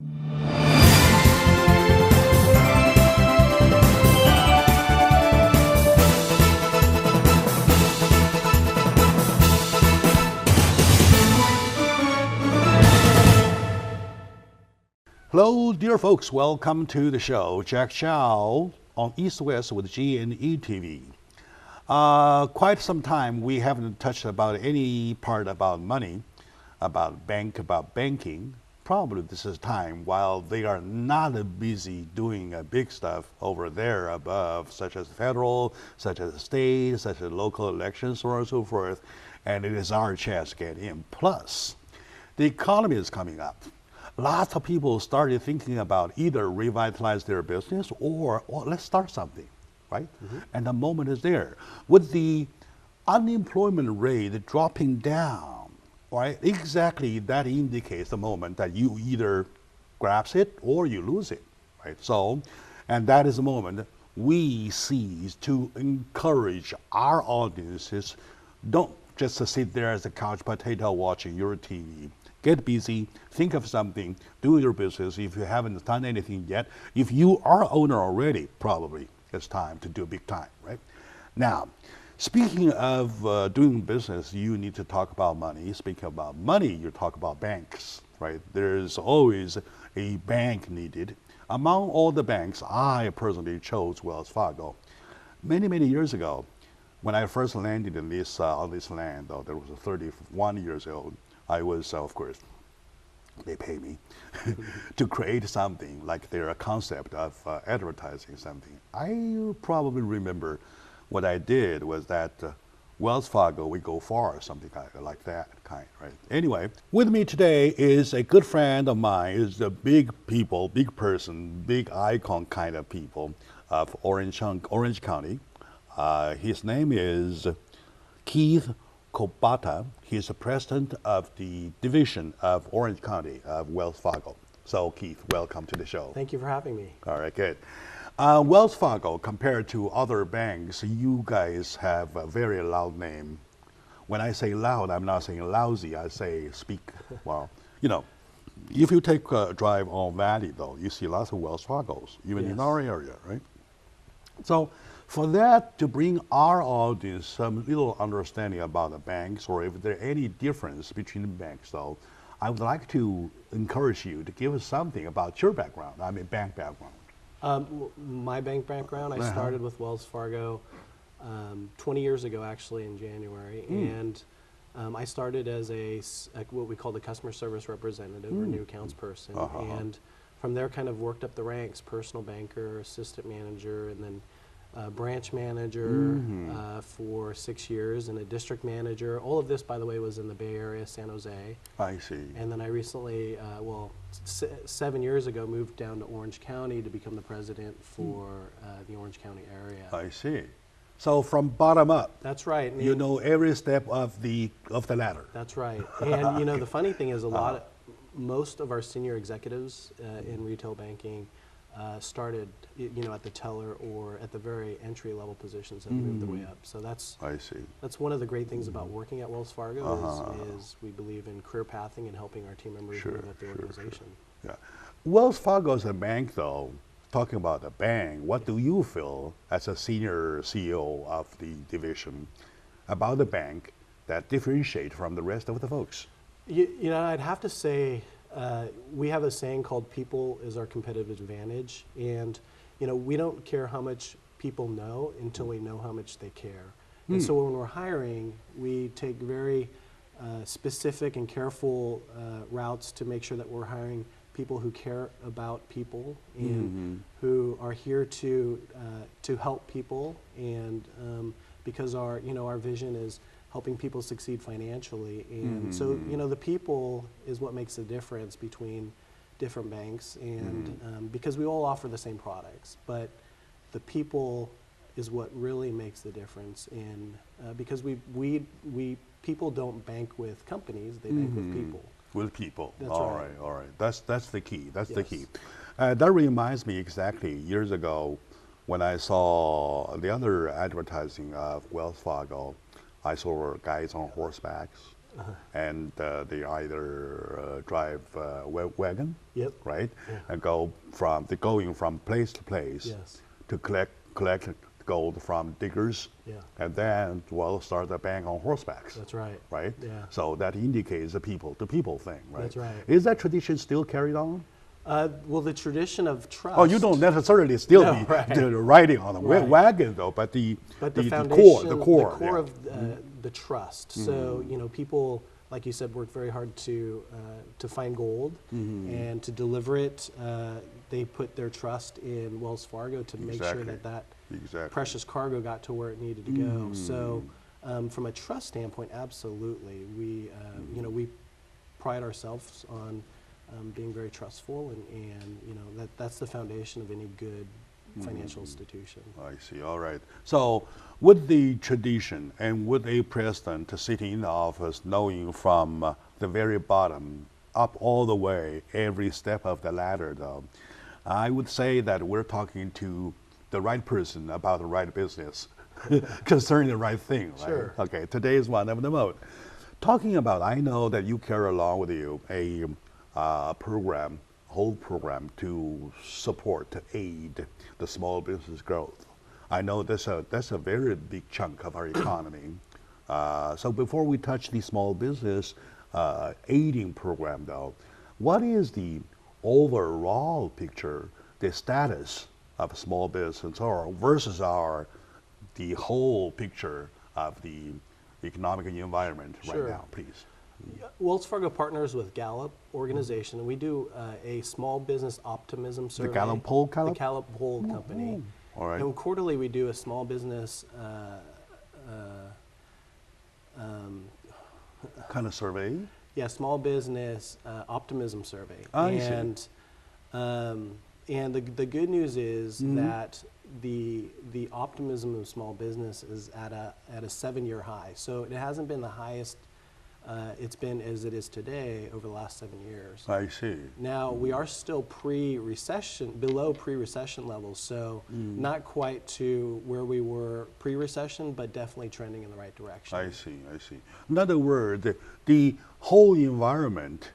Hello, dear folks. Welcome to the show. Jack Chow on East West with G&E TV. Quite some time we haven't touched about any part about money, about banking. Probably this is time while they are not busy doing big stuff over there above, such as federal, such as state, such as local elections, so on and so forth. And it is our chance to get in. Plus, the economy is coming up. Lots of people started thinking about either revitalize their business or let's start something, right? And the moment is there. With the unemployment rate dropping down, right? Exactly that indicates the moment that you either grasp it or you lose it, right? So, and that is the moment we seize to encourage our audiences. Don't just sit there as a couch potato watching your TV. Get busy, think of something, do your business if you haven't done anything yet. If you are owner already, probably it's time to do big time, right? Now, speaking of doing business, you need to talk about money. Speaking about money, you talk about banks, right? There's always a bank needed. Among all the banks, I personally chose Wells Fargo. Many years ago, when I first landed in this on this land, though, there was 31 years old. I was, of course, they pay me to create something like their concept of advertising something. I probably remember what I did was that Wells Fargo, we go far, something like that kind, right? Anyway, with me today is a good friend of mine, is a big people, big person, big icon kind of people of Orange County. His name is Keith Kobata. He's the president of the division of Orange County of Wells Fargo. So Keith, welcome to the show. Thank you for having me. All right, good. Wells Fargo, compared to other banks, you guys have a very loud name. When I say loud, I'm not saying lousy, I say speak. Well, you know, if you take a drive on Valley, though, you see lots of Wells Fargos, even in our area, right? So for that to bring our audience some little understanding about the banks, or if there any difference between the banks, though, I would like to encourage you to give us something about your background, I mean bank background. My bank background, I started with Wells Fargo 20 years ago, actually, in January. And I started as what we call the customer service representative or new accounts person. And from there kind of worked up the ranks, personal banker, assistant manager, and then branch manager for 6 years, and a district manager. All of this, by the way, was in the Bay Area, San Jose. I see. And then I recently, 7 years ago, moved down to Orange County to become the president for the Orange County area. I see. So from bottom up. That's right. You know every step of the ladder. That's right. And you know, the funny thing is most of our senior executives in retail banking started, you know, at the teller or at the very entry level positions and moved their way up. So that's one of the great things about working at Wells Fargo is we believe in career pathing and helping our team members move up the organization. Yeah. Wells Fargo is a bank, though. Talking about the bank, what do you feel as a senior CEO of the division about the bank that differentiate from the rest of the folks? You know, I'd have to say we have a saying called "people is our competitive advantage," and you know, we don't care how much people know until we know how much they care. And so when we're hiring, we take very specific and careful routes to make sure that we're hiring people who care about people and who are here to help people, and because our vision is helping people succeed financially, and so you know, the people is what makes the difference between different banks, and because we all offer the same products, but the people is what really makes the difference in because we people don't bank with companies, they bank with people. With people. That's all right. All right. That's the key. That's the key. That reminds me exactly years ago when I saw the other advertising of Wells Fargo. I saw guys on horsebacks and they either drive wagon, Yep. right, Yeah. and they're going from place to place Yes. to collect gold from diggers, Yeah. and then start the bank on horsebacks. That's right. Right. Yeah. So that indicates the people thing, right? That's right. Is that tradition still carried on? Well, the tradition of trust. Oh, you don't necessarily still No, be right. riding on a Right. wagon though, but the foundation, the core yeah. of the trust. So people, like you said, work very hard to find gold and to deliver it. They put their trust in Wells Fargo to make sure that Exactly. precious cargo got to where it needed to go. So, from a trust standpoint, absolutely, we pride ourselves on being very trustful, and that's the foundation of any good financial institution. I see. All right. So, with the tradition and with a president sitting in the office, knowing from the very bottom up all the way, every step of the ladder, though, I would say that we're talking to the right person about the right business, concerning the right thing. Right? Sure. Okay. Today is one of the most. Talking about, I know that you carry along with you a whole program to support, to aid the small business growth. I know that's a very big chunk of our economy. So before we touch the small business aiding program, though, what is the overall picture, the status of small business, or versus the whole picture of the economic environment Sure. right now, please? Wells Fargo partners with Gallup organization, and we do a small business optimism survey. The Gallup poll, The Gallup poll company. All right. And quarterly we do a small business Kind of survey. small business optimism survey. I see. And the good news is that the optimism of small business is at a 7-year high. So it hasn't been the highest it's been as it is today over the last 7 years. I see. Now we are still below pre-recession levels, so not quite to where we were pre-recession, but definitely trending in the right direction. I see. In other words, the whole environment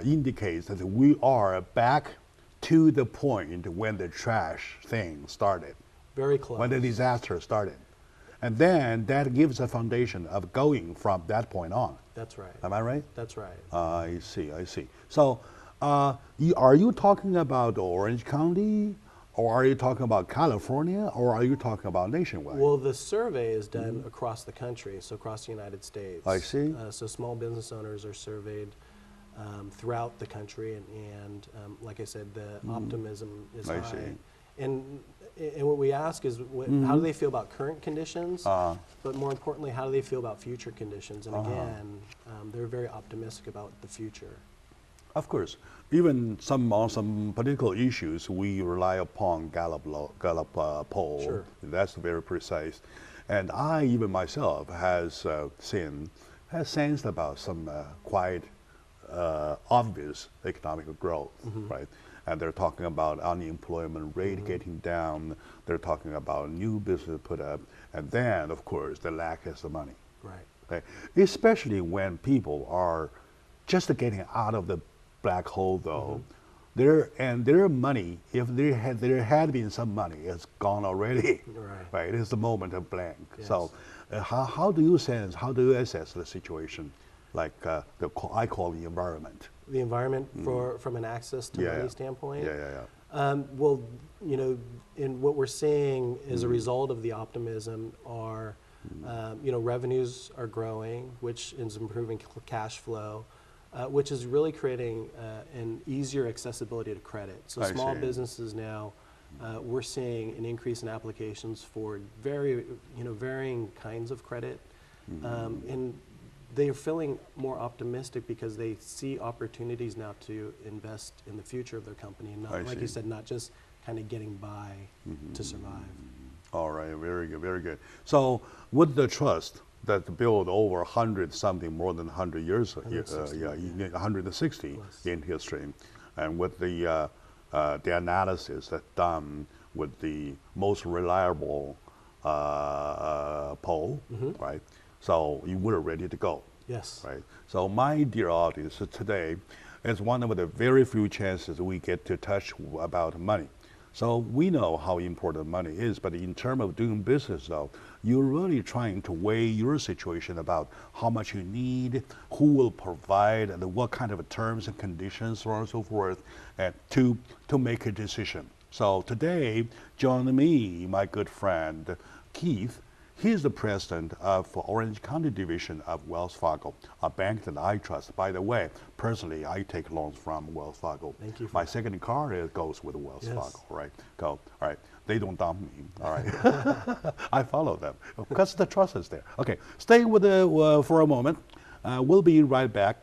indicates that we are back to the point when the trash thing started, Very close. when the disaster started. And then that gives a foundation of going from that point on. That's right. Am I right? That's right. I see. So, are you talking about Orange County, or are you talking about California, or are you talking about nationwide? Well, the survey is done across the country, so across the United States. I see. So small business owners are surveyed throughout the country, and like I said, the optimism is I high. see. And what we ask is, how do they feel about current conditions? But more importantly, how do they feel about future conditions? And again, they're very optimistic about the future. Of course, even on some political issues, we rely upon Gallup poll. Sure. That's very precise, and I even myself has sensed about some quite obvious economic growth, right? And they're talking about unemployment rate getting down. They're talking about new business put up, and then of course the lack is the money. Right. Okay? Especially when people are just getting out of the black hole, though. Their money, if there had been some money, it's gone already. Right. It's the moment of blank. Yes. So, how do you assess the situation, like I call the environment? The environment from an access to money standpoint. Well, and what we're seeing as a result of the optimism are, revenues are growing, which is improving cash flow, which is really creating an easier accessibility to credit. So small businesses now, we're seeing an increase in applications for varying kinds of credit, and they're feeling more optimistic because they see opportunities now to invest in the future of their company, and not, like you said, not just kind of getting by to survive. All right, very good, very good. So with the trust that built over 100 something, more than 100 years, 160 Plus. in history, and with the analysis that's done with the most reliable poll, right? So you were ready to go. Yes. Right. So my dear audience, today is one of the very few chances we get to touch about money. So we know how important money is, but in terms of doing business though, you're really trying to weigh your situation about how much you need, who will provide, and what kind of terms and conditions, so on and so forth, and to make a decision. So today, join me, my good friend, Keith. He's the president of Orange County Division of Wells Fargo, a bank that I trust. By the way, personally, I take loans from Wells Fargo. Thank you. My second car goes with Wells Yes. Fargo, right? All right. They don't dump me, all right? I follow them because the trust is there. Okay, stay with for a moment. We'll be right back.